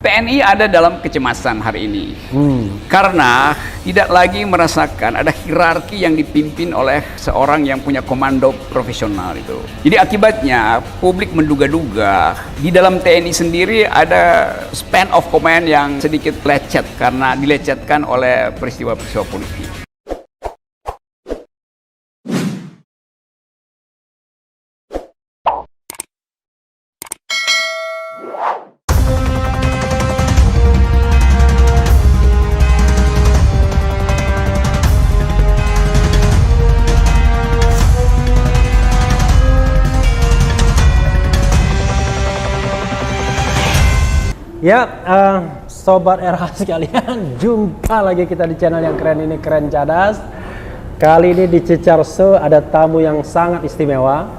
TNI ada dalam kecemasan hari ini karena tidak lagi merasakan ada hierarki yang dipimpin oleh seorang yang punya komando profesional itu. Jadi akibatnya publik menduga-duga di dalam TNI sendiri ada span of command yang sedikit lecet karena dilecetkan oleh peristiwa-peristiwa politik. Ya, Sobat RH sekalian, jumpa lagi kita di channel yang keren ini, Keren Cadas. Kali ini di Cecar Show ada tamu yang sangat istimewa.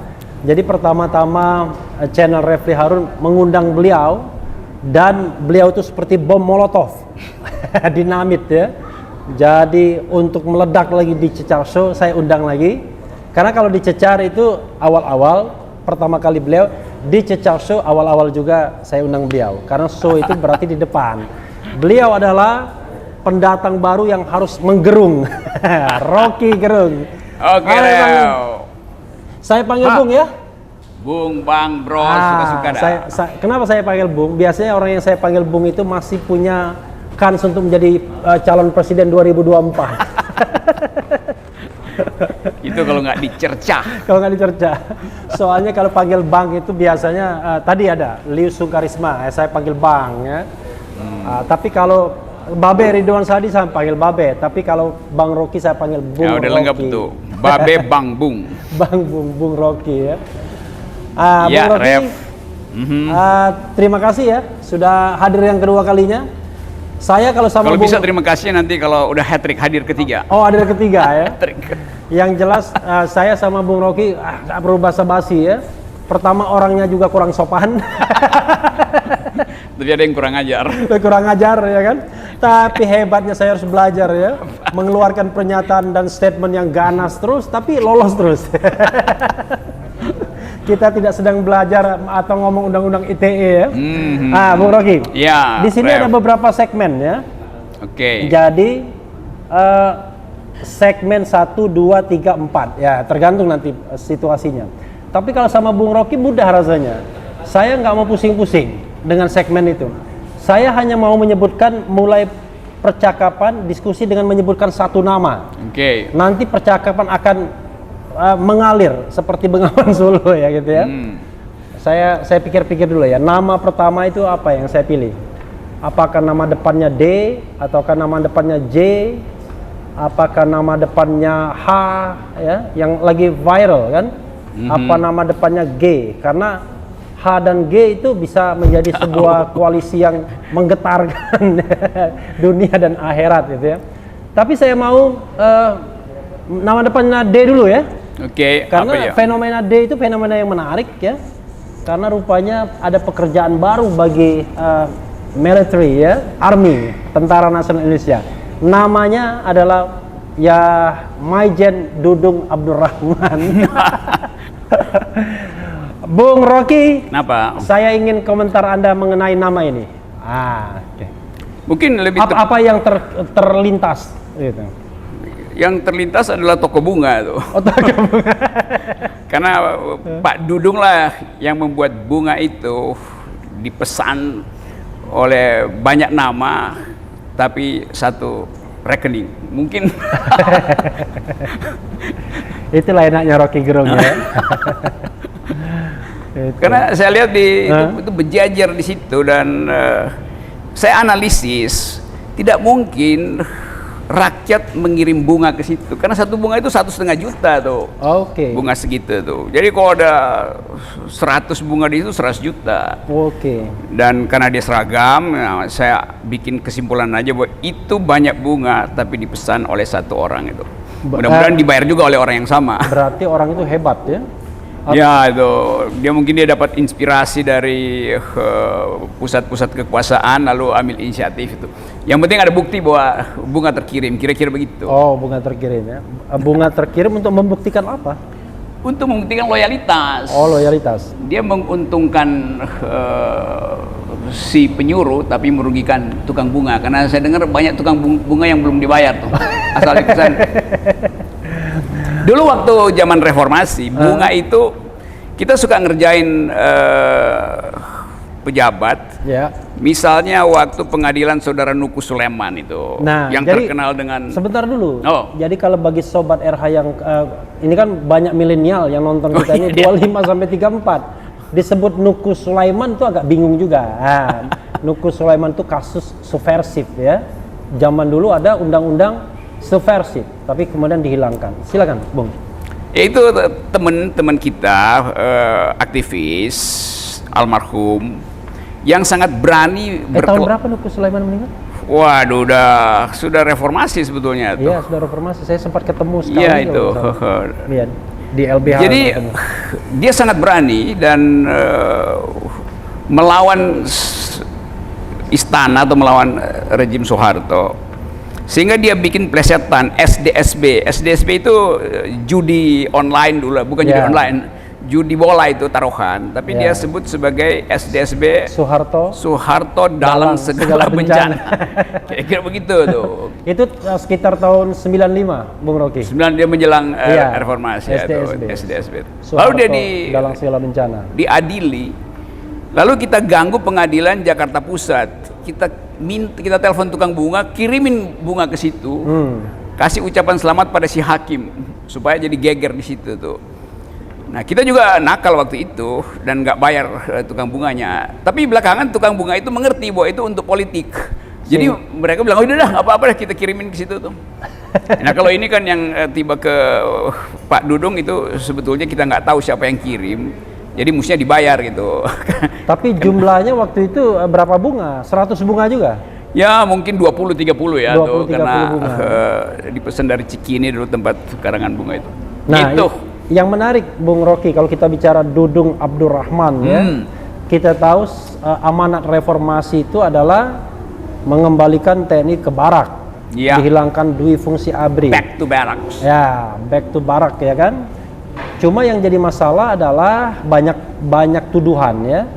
Jadi pertama-tama channel Refli Harun mengundang beliau, dan beliau itu seperti bom molotov, dinamit ya. Jadi untuk meledak lagi di Cecar Show, saya undang lagi. Karena kalau di Cecar itu awal-awal, pertama kali beliau di Cecar Show awal-awal juga saya undang beliau karena show itu berarti di depan. Beliau adalah pendatang baru yang harus menggerung. Rocky Gerung. Oke, saya panggil Bung ya. Bung, Bang, Bro, suka-suka dah. Kenapa saya panggil Bung? Biasanya orang yang saya panggil Bung itu masih punya kans untuk menjadi calon presiden 2024. Itu kalau nggak dicercah. Kalau nggak dicercah. Soalnya kalau panggil Bang itu biasanya tadi ada Lius Sungkarisma, saya panggil Bang ya. Tapi kalau Babe Ridwan Sadi saya panggil Babe, tapi kalau Bang Rocky saya panggil Bung Ya udah Rocky. lengkap tuh. Babe, Bang, Bung. Bang Bung Rocky ya. Ya, Bung Rocky, Ref. terima kasih ya sudah hadir yang kedua kalinya. Saya kalau sama Kalau Bung, bisa terima kasih nanti kalau udah hat-trick hadir ketiga. Oh, hadir ketiga ya. Hat-trick. Yang jelas saya sama Bung Rocky nggak perlu basa-basi ya. Pertama orangnya juga kurang sopan. Tapi ada yang kurang ajar. Kurang ajar ya kan. Tapi hebatnya saya harus belajar ya. Mengeluarkan pernyataan dan statement yang ganas terus tapi lolos terus. Kita tidak sedang belajar atau ngomong undang-undang ITE ya. Bung Rocky. Ya. Di sini ada beberapa segmen ya. Oke. Jadi segmen 1, 2, 3, 4 ya tergantung nanti situasinya. Tapi kalau sama Bung Rocky mudah rasanya. Saya nggak mau pusing-pusing dengan segmen itu. Saya hanya mau menyebutkan mulai percakapan diskusi dengan menyebutkan satu nama. Oke. Nanti percakapan akan mengalir seperti Bengawan Solo ya gitu ya. Saya pikir-pikir dulu ya. Nama pertama itu apa yang saya pilih? Apakah nama depannya D ataukah nama depannya J? Apakah nama depannya H ya yang lagi viral kan? Apa nama depannya G? Karena H dan G itu bisa menjadi sebuah koalisi yang menggetarkan dunia dan akhirat gitu ya. Tapi saya mau nama depannya D dulu ya. Oke. Karena apa ya? fenomena D itu fenomena yang menarik ya. Karena rupanya ada pekerjaan baru bagi military ya, army, Tentara Nasional Indonesia. Namanya adalah ya Maijen Dudung Abdurrahman. Bung Rocky, Kenapa? saya ingin komentar Anda mengenai nama ini. Okay. Mungkin lebih Apa yang terlintas gitu. yang terlintas adalah toko bunga tuh. Oh, bunga. Karena Pak Dudung lah yang membuat bunga itu dipesan oleh banyak nama tapi satu rekening. Mungkin itulah enaknya Rocky Gerung ya. Karena saya lihat itu berjajar di situ dan saya analisis tidak mungkin rakyat mengirim bunga ke situ karena satu bunga itu 1,5 juta tuh. Oke. Bunga segitu tuh. Jadi kalau ada 100 bunga di situ 100 juta. Oke. Dan karena dia seragam, nah, saya bikin kesimpulan aja bahwa itu banyak bunga tapi dipesan oleh satu orang itu. Mudah-mudahan dibayar juga oleh orang yang sama. Berarti orang itu hebat ya. Ya itu, dia dapat inspirasi dari pusat-pusat kekuasaan lalu ambil inisiatif itu. Yang penting ada bukti bahwa bunga terkirim, kira-kira begitu. Oh, bunga terkirim ya. Bunga terkirim untuk membuktikan apa? Untuk membuktikan loyalitas. Oh, loyalitas. Dia menguntungkan si penyuruh tapi merugikan tukang bunga, karena saya dengar banyak tukang bunga yang belum dibayar tuh asal ikutan. Dulu waktu zaman reformasi bunga itu kita suka ngerjain pejabat. Ya. Misalnya waktu pengadilan saudara Nuku Sulaiman itu, Nah, yang jadi, terkenal dengan. Sebentar dulu. Oh. Jadi kalau bagi sobat RH yang ini kan banyak milenial yang nonton kita ini 25 sampai 34. Disebut Nuku Sulaiman itu agak bingung juga. Nah, Nuku Sulaiman itu kasus subversif ya. Zaman dulu ada undang-undang subversif, tapi kemudian dihilangkan. Silakan, Bung. Itu teman-teman kita aktivis almarhum yang sangat berani Tahun berapa Nuku Sulaiman meninggal? Waduh, sudah reformasi sebetulnya tuh. Iya, sudah reformasi. Saya sempat ketemu sekali. Iya itu. Lihat di LBH. Jadi dia sangat berani dan melawan istana atau melawan rejim Soeharto. Sehingga dia bikin plesetan SDSB. SDSB itu judi online dulu, bukan judi online. Judi bola itu taruhan, tapi dia sebut sebagai SDSB Soeharto dalam segala bencana. Kira-kira begitu tuh. Itu sekitar tahun 95, Bung Rocky. 9 dia menjelang reformasi SDSB. Lalu dia dalam segala bencana. Diadili. Lalu kita ganggu pengadilan Jakarta Pusat. Kita telepon tukang bunga, kirimin bunga ke situ. Kasih ucapan selamat pada si hakim supaya jadi geger di situ tuh. Nah, kita juga nakal waktu itu dan nggak bayar tukang bunganya. Tapi belakangan tukang bunga itu mengerti bahwa itu untuk politik. Jadi mereka bilang, oh udah nggak apa-apa, kita kirimin ke situ tuh. Nah, kalau ini kan yang tiba ke Pak Dudung itu sebetulnya kita nggak tahu siapa yang kirim. Jadi mestinya dibayar gitu. Tapi jumlahnya waktu itu berapa bunga? 100 bunga juga? Ya mungkin 20-30 ya 20, tuh, karena dipesan dari Cikini dulu tempat karangan bunga itu. Nah, itu. Yang menarik Bung Rocky, kalau kita bicara Dudung Abdurrahman ya, kita tahu amanat reformasi itu adalah mengembalikan TNI ke barak, dihilangkan dui fungsi ABRI. Back to barracks. Ya, back to barak ya kan. Cuma yang jadi masalah adalah banyak tuduhan ya.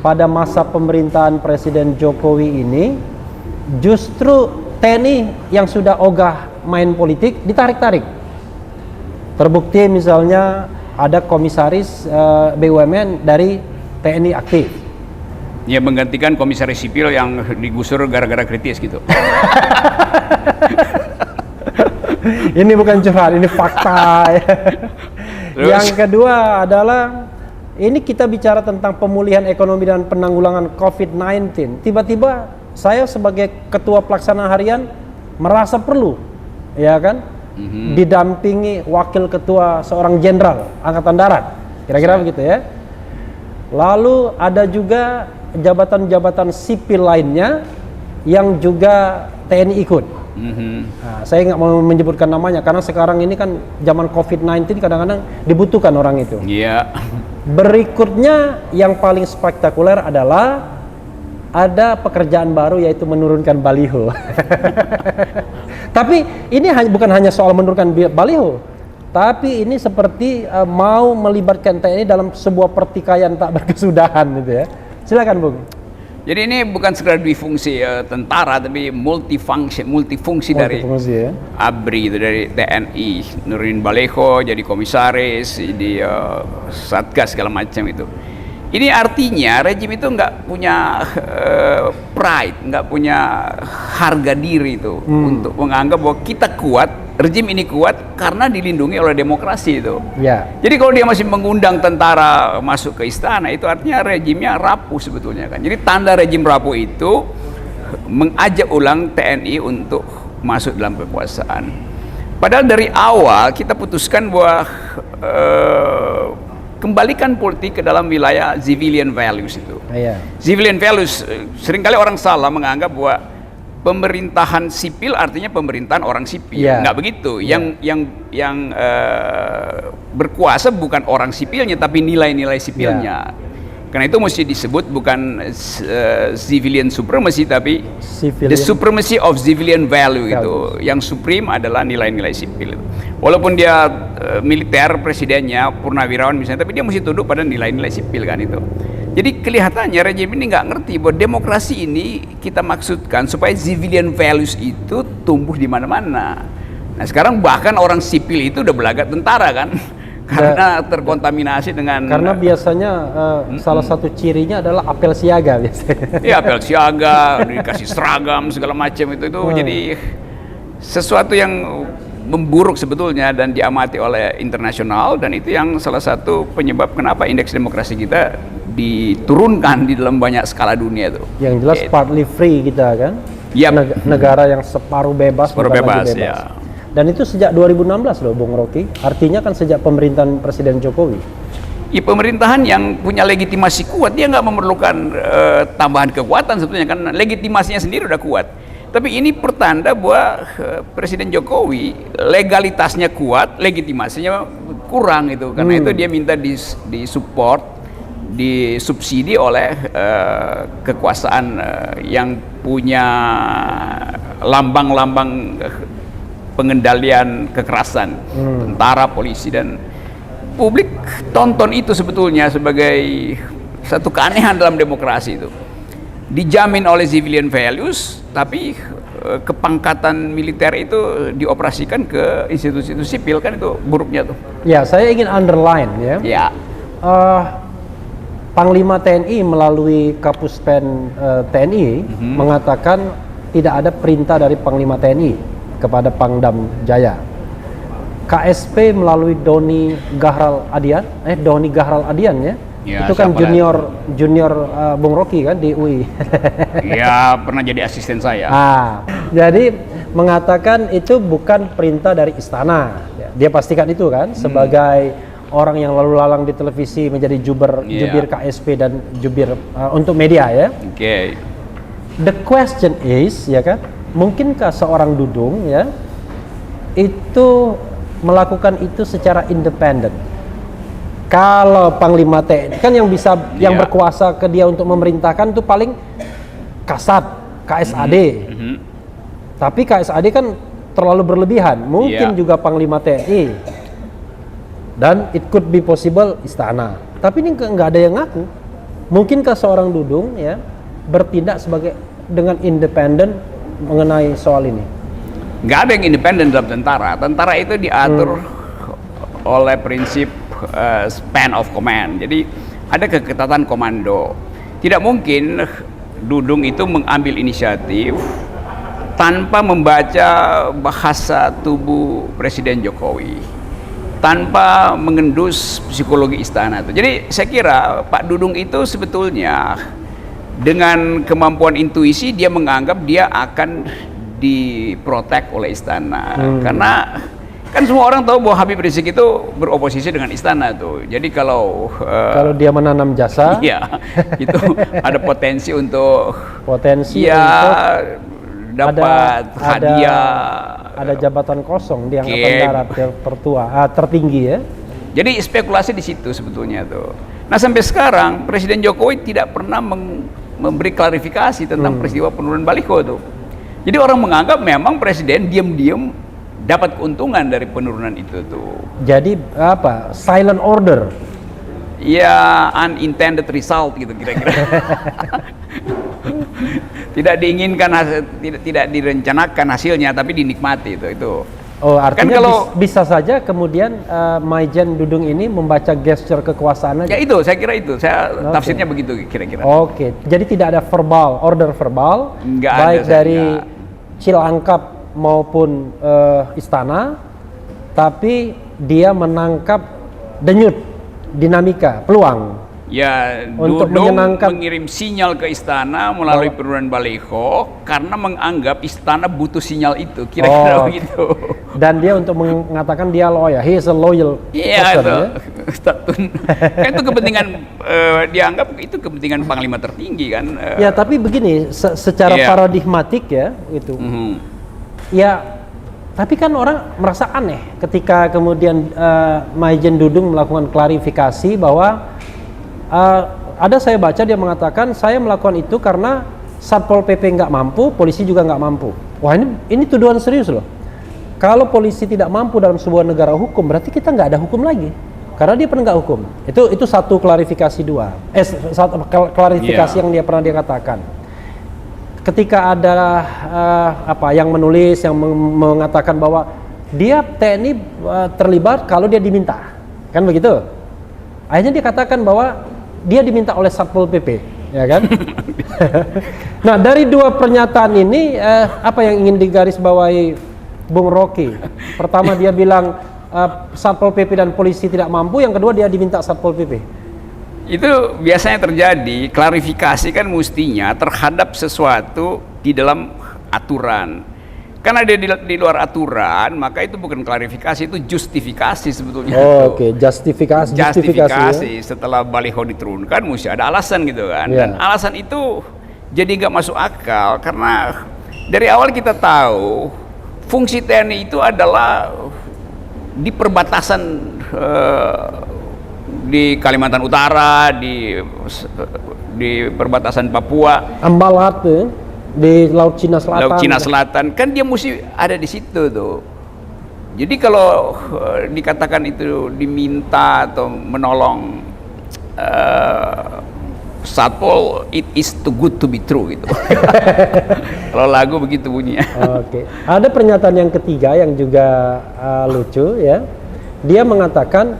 Pada masa pemerintahan Presiden Jokowi ini, justru TNI yang sudah ogah main politik ditarik-tarik. Terbukti misalnya ada komisaris BUMN dari TNI aktif. Ya, menggantikan komisaris sipil yang digusur gara-gara kritis gitu. Ini bukan curhat, ini fakta. Yang kedua adalah ini kita bicara tentang pemulihan ekonomi dan penanggulangan COVID-19. Tiba-tiba saya sebagai ketua pelaksana harian merasa perlu, ya kan? Didampingi wakil ketua seorang jenderal angkatan darat, kira-kira begitu ya. Lalu ada juga jabatan-jabatan sipil lainnya yang juga TNI ikut. Nah, saya nggak mau menyebutkan namanya karena sekarang ini kan zaman COVID-19 kadang-kadang dibutuhkan orang itu. Iya. Berikutnya yang paling spektakuler adalah ada pekerjaan baru yaitu menurunkan baliho. Tapi ini bukan hanya soal menurunkan baliho, tapi ini seperti mau melibatkan TNI dalam sebuah pertikaian tak berkesudahan gitu ya. Silakan Bung. Jadi ini bukan sekedar difungsi tentara, tapi multifungsi dari ya? ABRI itu, dari TNI, nurunin baliho, jadi komisaris, di satgas segala macam itu. Ini artinya rejim itu nggak punya pride, nggak punya harga diri itu untuk menganggap bahwa kita kuat, rejim ini kuat karena dilindungi oleh demokrasi itu. Ya. Jadi kalau dia masih mengundang tentara masuk ke istana, itu artinya rejimnya rapuh sebetulnya kan. Jadi tanda rejim rapuh itu mengajak ulang TNI untuk masuk dalam kekuasaan. Padahal dari awal kita putuskan bahwa kembalikan politik ke dalam wilayah civilian values itu. Iya. Civilian values, seringkali orang salah menganggap bahwa pemerintahan sipil artinya pemerintahan orang sipil. Nggak begitu. Yang berkuasa bukan orang sipilnya tapi nilai-nilai sipilnya. Karena itu mesti disebut bukan civilian supremacy, tapi the supremacy of civilian value gitu. Yang supreme adalah nilai-nilai sipil. Walaupun dia militer presidennya, purnawirawan misalnya, tapi dia mesti tunduk pada nilai-nilai sipil kan itu. Jadi kelihatannya rejim ini nggak ngerti bahwa demokrasi ini kita maksudkan supaya civilian values itu tumbuh di mana-mana. Nah sekarang bahkan orang sipil itu udah belaga tentara kan. Karena terkontaminasi dengan biasanya salah satu cirinya adalah apel siaga biasanya. Ya apel siaga, dikasih seragam segala macam itu jadi sesuatu yang memburuk sebetulnya dan diamati oleh internasional, dan itu yang salah satu penyebab kenapa indeks demokrasi kita diturunkan di dalam banyak skala dunia tuh. Yang jelas partly free kita kan. Yep. Negara yang separuh bebas. Ya. Dan itu sejak 2016 loh Bung Rocky. Artinya kan sejak pemerintahan Presiden Jokowi. Ya, pemerintahan yang punya legitimasi kuat, dia nggak memerlukan tambahan kekuatan sebetulnya, kan legitimasinya sendiri udah kuat. Tapi ini pertanda bahwa Presiden Jokowi legalitasnya kuat, legitimasinya kurang itu. Karena itu dia minta disupport, disubsidi oleh kekuasaan yang punya lambang-lambang pengendalian kekerasan, tentara, polisi, dan publik tonton itu sebetulnya sebagai satu keanehan dalam demokrasi itu. Dijamin oleh civilian values, tapi kepangkatan militer itu dioperasikan ke institusi sipil, kan itu buruknya tuh. Ya, saya ingin underline ya. Ya. Panglima TNI melalui Kapuspen TNI mengatakan tidak ada perintah dari Panglima TNI kepada Pangdam Jaya. KSP melalui Doni Gahral Adian ya. Ya, itu kan junior Bung Rocky kan di UI. Ya, pernah jadi asisten saya. Jadi mengatakan itu bukan perintah dari istana. Dia pastikan itu kan sebagai orang yang lalu lalang di televisi menjadi jubir KSP dan jubir untuk media ya. Oke. The question is ya kan, mungkinkah seorang Dudung ya itu melakukan itu secara independen? Kalau Panglima TNI kan yang bisa yang berkuasa ke dia untuk memerintahkan itu paling Kasat, KSAD. Tapi KSAD kan terlalu berlebihan. Mungkin juga Panglima TNI. Dan it could be possible istana. Tapi ini nggak ada yang ngaku. Mungkinkah seorang Dudung ya bertindak dengan independen mengenai soal ini? Nggak ada yang independen dalam tentara. Tentara itu diatur oleh prinsip span of command. Jadi ada keketatan komando. Tidak mungkin Dudung itu mengambil inisiatif tanpa membaca bahasa tubuh Presiden Jokowi, tanpa mengendus psikologi istana itu. Jadi saya kira Pak Dudung itu sebetulnya dengan kemampuan intuisi dia menganggap dia akan diprotek oleh istana. Karena kan semua orang tahu bahwa Habib Rizik itu beroposisi dengan istana tuh. Jadi kalau dia menanam jasa, iya, itu ada potensi untuk dapat hadiah, ada jabatan kosong di Angkatan Darat yang tertinggi ya. Jadi spekulasi di situ sebetulnya tuh. Nah sampai sekarang Presiden Jokowi tidak pernah memberi klarifikasi tentang peristiwa penurunan baliho tuh. Jadi orang menganggap memang Presiden diam-diam dapat keuntungan dari penurunan itu tuh. Jadi apa? Silent order. Ya, unintended result gitu kira-kira. Tidak diinginkan, tidak direncanakan hasilnya, tapi dinikmati itu. Oh, artinya kan bisa saja kemudian Maijen Dudung ini membaca gesture kekuasaan aja. Ya itu, saya kira itu. Tafsirnya begitu kira-kira. Oke. Jadi tidak ada order verbal, baik dari Cilangkap maupun istana, tapi dia menangkap denyut dinamika peluang ya untuk mengirim sinyal ke istana melalui penurunan baliho karena menganggap istana butuh sinyal itu kira-kira begitu. Dan dia untuk mengatakan dia loyal, he is a loyal person. Kan itu kepentingan dianggap itu kepentingan panglima tertinggi kan. Ya tapi begini secara paradigmatik ya itu. Ya, tapi kan orang merasa aneh ketika kemudian Maijen Dudung melakukan klarifikasi bahwa ada saya baca dia mengatakan saya melakukan itu karena Satpol PP nggak mampu, polisi juga nggak mampu. Wah, ini tuduhan serius loh. Kalau polisi tidak mampu dalam sebuah negara hukum, berarti kita nggak ada hukum lagi. Karena dia penegak hukum. Itu satu klarifikasi satu klarifikasi yang dia katakan. Ketika ada yang menulis yang mengatakan bahwa dia TNI terlibat kalau dia diminta, kan begitu. Akhirnya dia katakan bahwa dia diminta oleh Satpol PP, ya kan? Nah, dari dua pernyataan ini apa yang ingin digarisbawahi Bung Rocky? Pertama dia bilang Satpol PP dan polisi tidak mampu, yang kedua dia diminta Satpol PP. Itu biasanya terjadi, klarifikasi kan mestinya terhadap sesuatu di dalam aturan. Karena dia di luar aturan, maka itu bukan klarifikasi, itu justifikasi sebetulnya. Oke, justifikasi. Justifikasi setelah baliho diturunkan mesti ada alasan gitu kan. Dan alasan itu jadi nggak masuk akal karena dari awal kita tahu fungsi TNI itu adalah di perbatasan di Kalimantan Utara, di perbatasan Papua, Ambalat di Laut Cina Selatan. Laut Cina Selatan kan dia mesti ada di situ tuh. Jadi kalau dikatakan itu diminta atau menolong Satpol, it is too good to be true gitu. Kalau lagu begitu bunyinya. Oke. Ada pernyataan yang ketiga yang juga lucu ya. Dia mengatakan,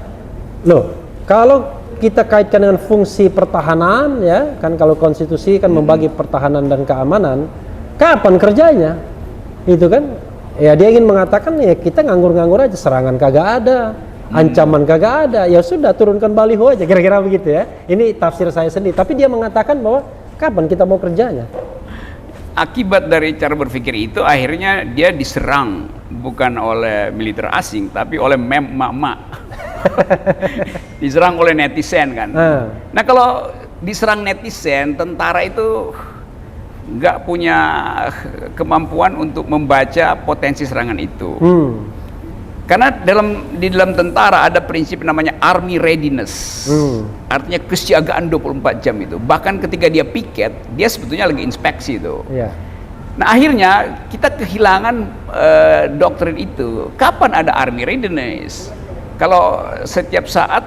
loh, kalau kita kaitkan dengan fungsi pertahanan ya, kan kalau konstitusi kan membagi pertahanan dan keamanan, kapan kerjanya? Itu kan. Ya dia ingin mengatakan ya kita nganggur-nganggur aja, serangan kagak ada, ancaman kagak ada, ya sudah turunkan baliho aja, kira-kira begitu ya. Ini tafsir saya sendiri, tapi dia mengatakan bahwa kapan kita mau kerjanya? Akibat dari cara berpikir itu akhirnya dia diserang bukan oleh militer asing tapi oleh mak-mak. Diserang oleh netizen kan. Nah kalau diserang netizen, tentara itu nggak punya kemampuan untuk membaca potensi serangan itu. Karena di dalam tentara ada prinsip namanya army readiness. Artinya kesiagaan 24 jam itu. Bahkan ketika dia piket, dia sebetulnya lagi inspeksi itu. Nah akhirnya kita kehilangan doktrin itu. Kapan ada army readiness? Kalau setiap saat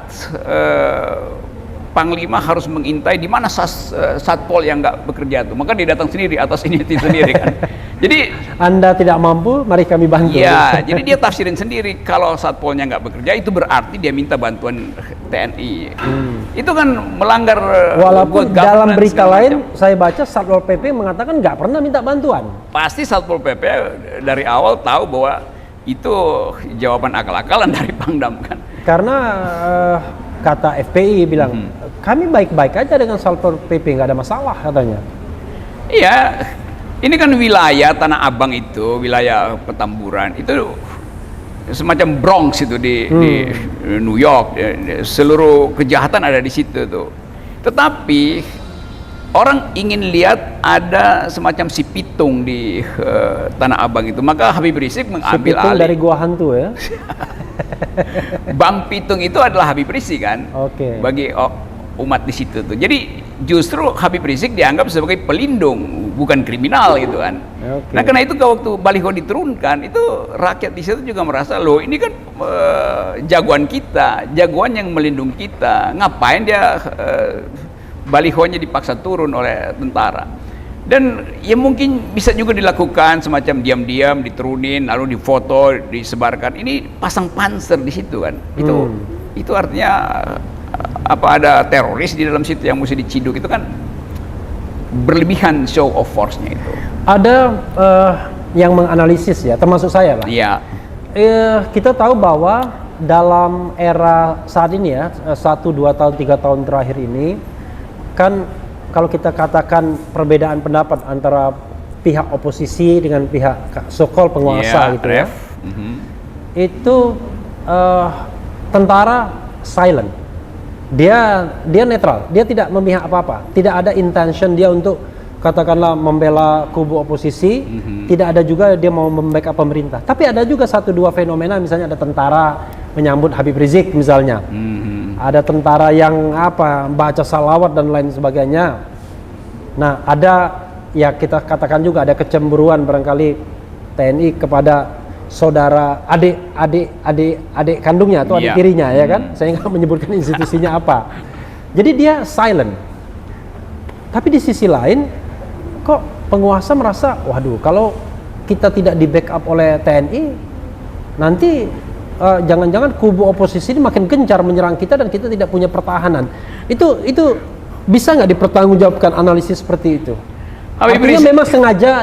Panglima harus mengintai di mana Satpol yang nggak bekerja itu, maka dia datang sendiri atas inisiatif sendiri kan. Jadi Anda tidak mampu, mari kami bantu. Ya, jadi dia tafsirin sendiri kalau Satpolnya nggak bekerja itu berarti dia minta bantuan TNI. Itu kan melanggar. Walaupun dalam berita lain saya baca Satpol PP mengatakan nggak pernah minta bantuan. Pasti Satpol PP dari awal tahu bahwa itu jawaban akal-akalan dari Pangdam kan. Karena kata FPI bilang kami baik-baik aja dengan Satpol PP, nggak ada masalah katanya. Iya, ini kan wilayah Tanah Abang itu, wilayah Petamburan itu semacam Bronx itu di New York, seluruh kejahatan ada di situ tuh. Tetapi orang ingin lihat ada semacam si pitung di Tanah Abang itu, maka Habib Rizik mengambil si pitung alih. Dari gua hantu ya. Bang Pitung itu adalah Habib Rizik kan, bagi umat di situ tuh. Jadi justru Habib Rizik dianggap sebagai pelindung, bukan kriminal gitu kan. Nah karena itu waktu baliho diturunkan itu rakyat di situ juga merasa loh ini kan jagoan kita, jagoan yang melindungi kita. Ngapain dia balihonya dipaksa turun oleh tentara? Dan ya mungkin bisa juga dilakukan semacam diam-diam diturunin lalu difoto disebarkan. Ini pasang panser di situ kan. Itu artinya apa ada teroris di dalam situ yang mesti diciduk, itu kan berlebihan show of force-nya itu. Ada yang menganalisis ya, termasuk saya lah. Iya. Kita tahu bahwa dalam era saat ini ya, 1, 2 tahun, 3 tahun terakhir ini kan kalau kita katakan perbedaan pendapat antara pihak oposisi dengan pihak so-called penguasa gitu ya, itu tentara silent, dia netral, dia tidak memihak apa-apa, tidak ada intention dia untuk katakanlah membela kubu oposisi, tidak ada juga dia mau membackup pemerintah. Tapi ada juga 1-2 fenomena, misalnya ada tentara menyambut Habib Rizik misalnya. ada tentara yang baca salawat dan lain sebagainya. Nah, ada ya kita katakan juga ada kecemburuan barangkali TNI kepada saudara adik kandungnya atau adik tirinya, ya kan? Saya nggak menyebutkan institusinya apa. Jadi dia silent. Tapi di sisi lain, kok penguasa merasa, waduh, kalau kita tidak di backup oleh TNI, nanti jangan-jangan kubu oposisi ini makin gencar menyerang kita dan kita tidak punya pertahanan. Itu bisa nggak dipertanggungjawabkan analisis seperti itu? Artinya memang sengaja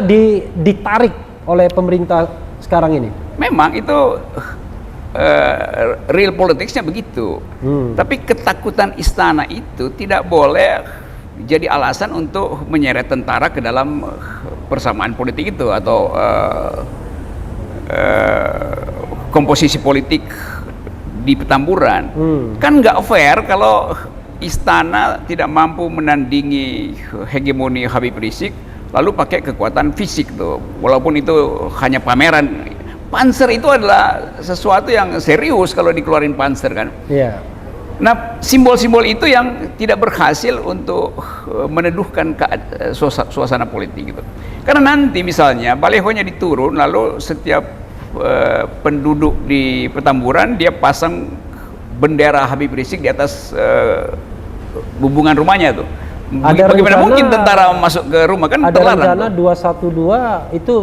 ditarik oleh pemerintah sekarang ini. Memang itu real politicsnya begitu. Tapi ketakutan istana itu tidak boleh jadi alasan untuk menyeret tentara ke dalam persamaan politik itu atau komposisi politik di Petamburan. Kan nggak fair kalau istana tidak mampu menandingi hegemoni Habib Rizik lalu pakai kekuatan fisik tuh, walaupun itu hanya pameran. Panser itu adalah sesuatu yang serius kalau dikeluarin panser kan. Yeah. Nah, simbol-simbol itu yang tidak berhasil untuk meneduhkan suasana politik gitu. Karena nanti misalnya balihonya diturun, lalu setiap penduduk di Petamburan dia pasang bendera Habib Rizik di atas hubungan rumahnya tuh. Bagaimana mungkin tentara masuk ke rumah, kan ada terlarang. Rencana 212 itu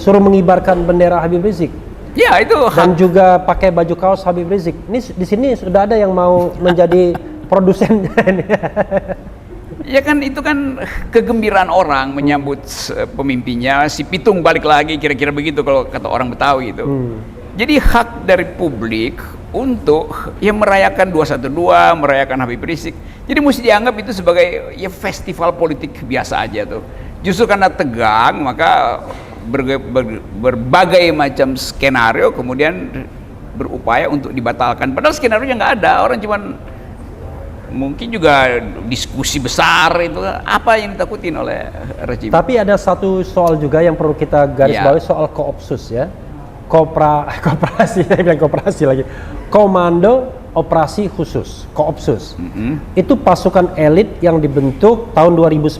suruh mengibarkan bendera Habib Rizik. Ya, itu dan juga pakai baju kaos Habib Rizik. Ini di sini sudah ada yang mau menjadi produsen. Ya kan, itu kan kegembiraan orang menyambut pemimpinnya. Si pitung balik lagi, kira-kira begitu kalau kata orang Betawi itu. Jadi hak dari publik untuk merayakan 212, merayakan Habib Rizik. Jadi mesti dianggap itu sebagai festival politik biasa aja tuh. Justru karena tegang, maka berbagai macam skenario kemudian berupaya untuk dibatalkan. Padahal skenario yang nggak ada, orang cuman mungkin juga diskusi besar itu apa yang ditakutin oleh rejim. Tapi ada satu soal juga yang perlu kita garis bawahi, soal koopsus ya, koperasi lagi, Komando Operasi Khusus, Koopsus. Itu pasukan elit yang dibentuk tahun 2019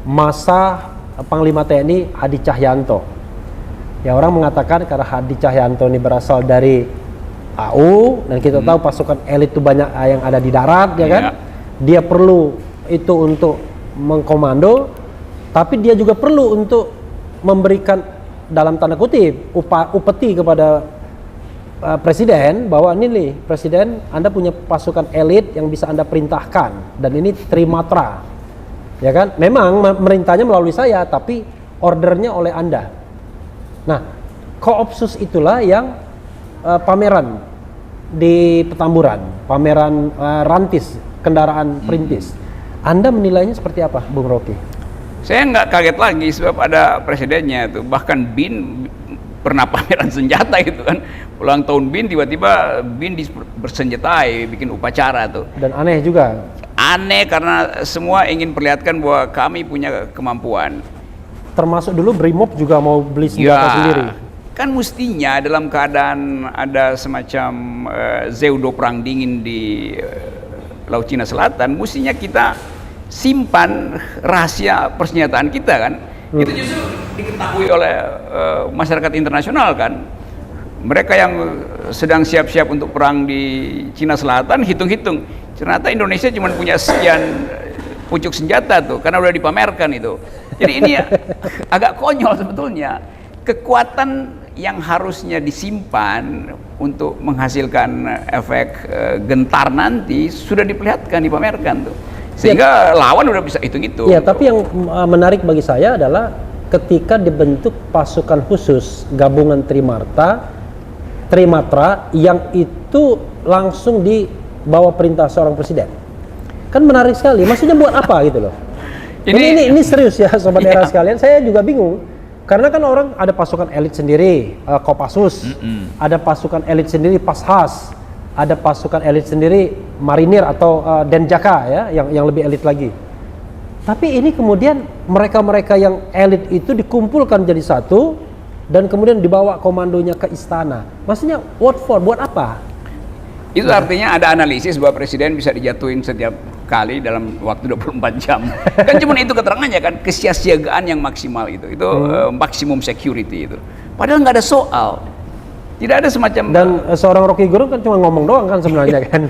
masa Panglima TNI Hadi Cahyanto. Ya, orang mengatakan karena Hadi Cahyanto ini berasal dari AU dan kita tahu pasukan elit itu banyak yang ada di darat, ya kan? Dia perlu itu untuk mengkomando, tapi dia juga perlu untuk memberikan dalam tanda kutip upeti kepada presiden bahwa ini nih presiden, Anda punya pasukan elit yang bisa Anda perintahkan dan ini trimatra. Ya kan, memang merintahnya melalui saya, tapi ordernya oleh Anda. Nah, Koopsus itulah yang pameran di Petamburan, pameran rantis, kendaraan perintis. Anda menilainya seperti apa, Bung Rocky? Saya nggak kaget lagi sebab ada presidennya tuh, bahkan BIN pernah pameran senjata gitu kan. Ulang tahun BIN, tiba-tiba BIN bersenjatai, bikin upacara tuh. Dan aneh juga. Aneh karena semua ingin perlihatkan bahwa kami punya kemampuan. Termasuk dulu Brimob juga mau beli senjata sendiri. Kan mestinya dalam keadaan ada semacam zeudo perang dingin di Laut Cina Selatan, mestinya kita simpan rahasia persenjataan kita kan. Itu justru diketahui oleh masyarakat internasional kan. Mereka yang sedang siap-siap untuk perang di Cina Selatan hitung-hitung, ternyata Indonesia cuma punya sekian pucuk senjata tuh, karena udah dipamerkan itu. Jadi ini agak konyol sebetulnya. Kekuatan yang harusnya disimpan untuk menghasilkan efek gentar nanti sudah diperlihatkan, dipamerkan tuh. Sehingga lawan udah bisa hitung-hitung. Ya, tapi yang menarik bagi saya adalah ketika dibentuk pasukan khusus gabungan Trimatra yang itu langsung di bawah perintah seorang presiden. Kan menarik sekali. Maksudnya buat apa gitu loh. Ini serius ya Sobat Era sekalian. Saya juga bingung. Karena kan orang ada pasukan elit sendiri, Kopassus, ada pasukan elit sendiri Pashas, ada pasukan elit sendiri Marinir atau Denjaka ya, yang lebih elit lagi. Tapi ini kemudian mereka-mereka yang elit itu dikumpulkan jadi satu dan kemudian dibawa komandonya ke istana. Maksudnya what for? Buat apa? Itu artinya ada analisis bahwa presiden bisa dijatuhin setiap kali dalam waktu 24 jam. Kan cuma itu keterangannya kan, kesiapsiagaan yang maksimal itu. Itu maksimum security itu. Padahal nggak ada soal. Tidak ada semacam... Dan seorang Rocky Gerung kan cuma ngomong doang kan sebenarnya kan.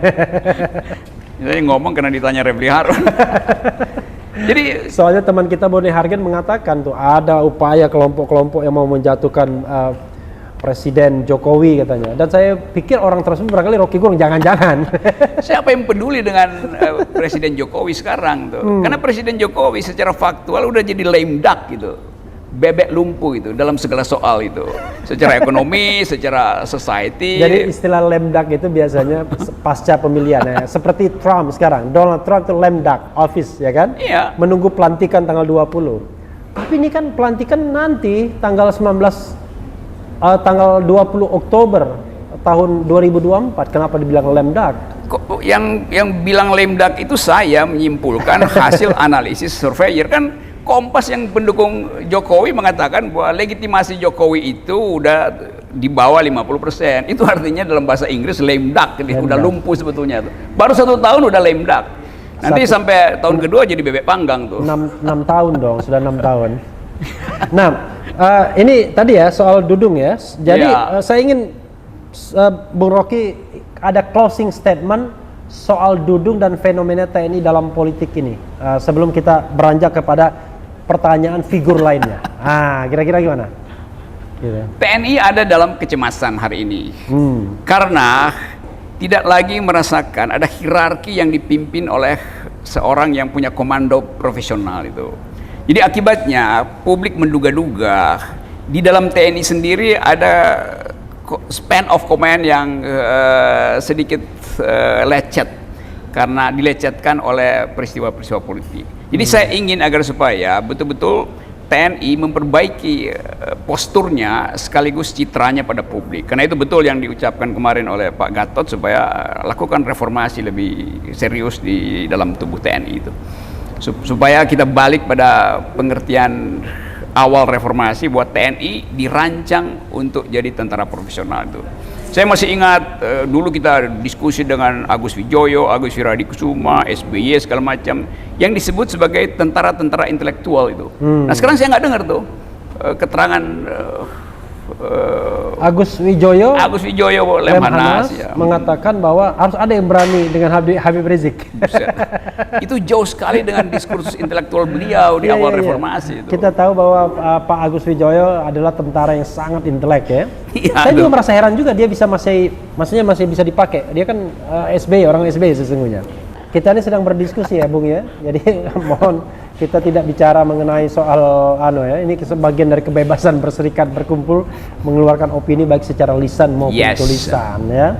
Saya ngomong karena ditanya Refli Harun. Jadi soalnya teman kita Boni Hargen mengatakan tuh ada upaya kelompok-kelompok yang mau menjatuhkan Presiden Jokowi katanya. Dan saya pikir orang tersebut barangkali Rocky Gerung, jangan-jangan. siapa yang peduli dengan Presiden Jokowi sekarang tuh? Karena Presiden Jokowi secara faktual udah jadi lame duck gitu. Bebek lumpuh itu dalam segala soal itu. Secara ekonomi, secara society. Jadi istilah lame duck itu biasanya pasca pemilihan ya. Seperti Trump sekarang. Donald Trump itu lame duck office ya kan? Iya. Menunggu pelantikan tanggal 20. Tapi ini kan pelantikan nanti tanggal 20 Oktober tahun 2024. Kenapa dibilang lame duck? Kok yang bilang lame duck itu saya menyimpulkan hasil analisis surveyor kan. Kompas yang pendukung Jokowi mengatakan bahwa legitimasi Jokowi itu udah di bawah 50%. Itu artinya dalam bahasa Inggris lame duck, udah lumpuh sebetulnya tuh. Baru 1 tahun udah lame duck. Nanti sampai tahun kedua jadi bebek panggang tuh. 6 tahun dong, sudah 6 tahun. Nah, ini tadi ya soal Dudung ya. Jadi saya ingin Bung Rocky ada closing statement soal Dudung dan fenomena TNI dalam politik ini. Sebelum kita beranjak kepada pertanyaan figur lainnya. Kira-kira gimana? Gitu. TNI ada dalam kecemasan hari ini. Karena tidak lagi merasakan ada hierarki yang dipimpin oleh seorang yang punya komando profesional itu. Jadi akibatnya publik menduga-duga di dalam TNI sendiri ada span of command yang sedikit lecet karena dilecetkan oleh peristiwa-peristiwa politik. Jadi saya ingin agar supaya betul-betul TNI memperbaiki posturnya sekaligus citranya pada publik. Karena itu betul yang diucapkan kemarin oleh Pak Gatot supaya lakukan reformasi lebih serius di dalam tubuh TNI itu. Supaya kita balik pada pengertian awal reformasi bahwa TNI dirancang untuk jadi tentara profesional itu. Saya masih ingat dulu kita diskusi dengan Agus Wijoyo, Agus Wiradikusuma, SBY segala macam yang disebut sebagai tentara-tentara intelektual itu. Nah sekarang saya nggak dengar tuh keterangan Agus Wijoyo Lemhanas mengatakan bahwa harus ada yang berani dengan Habib Rizik. Itu jauh sekali dengan diskursus intelektual beliau di awal reformasi itu. Kita tahu bahwa Pak Agus Wijoyo adalah tentara yang sangat intelek ya. Saya juga merasa heran juga dia masih bisa dipakai. Dia kan orang SBY sesungguhnya. Kita ini sedang berdiskusi ya Bung ya. Jadi mohon kita tidak bicara mengenai soal ini sebagian dari kebebasan berserikat berkumpul mengeluarkan opini baik secara lisan maupun tulisan ya.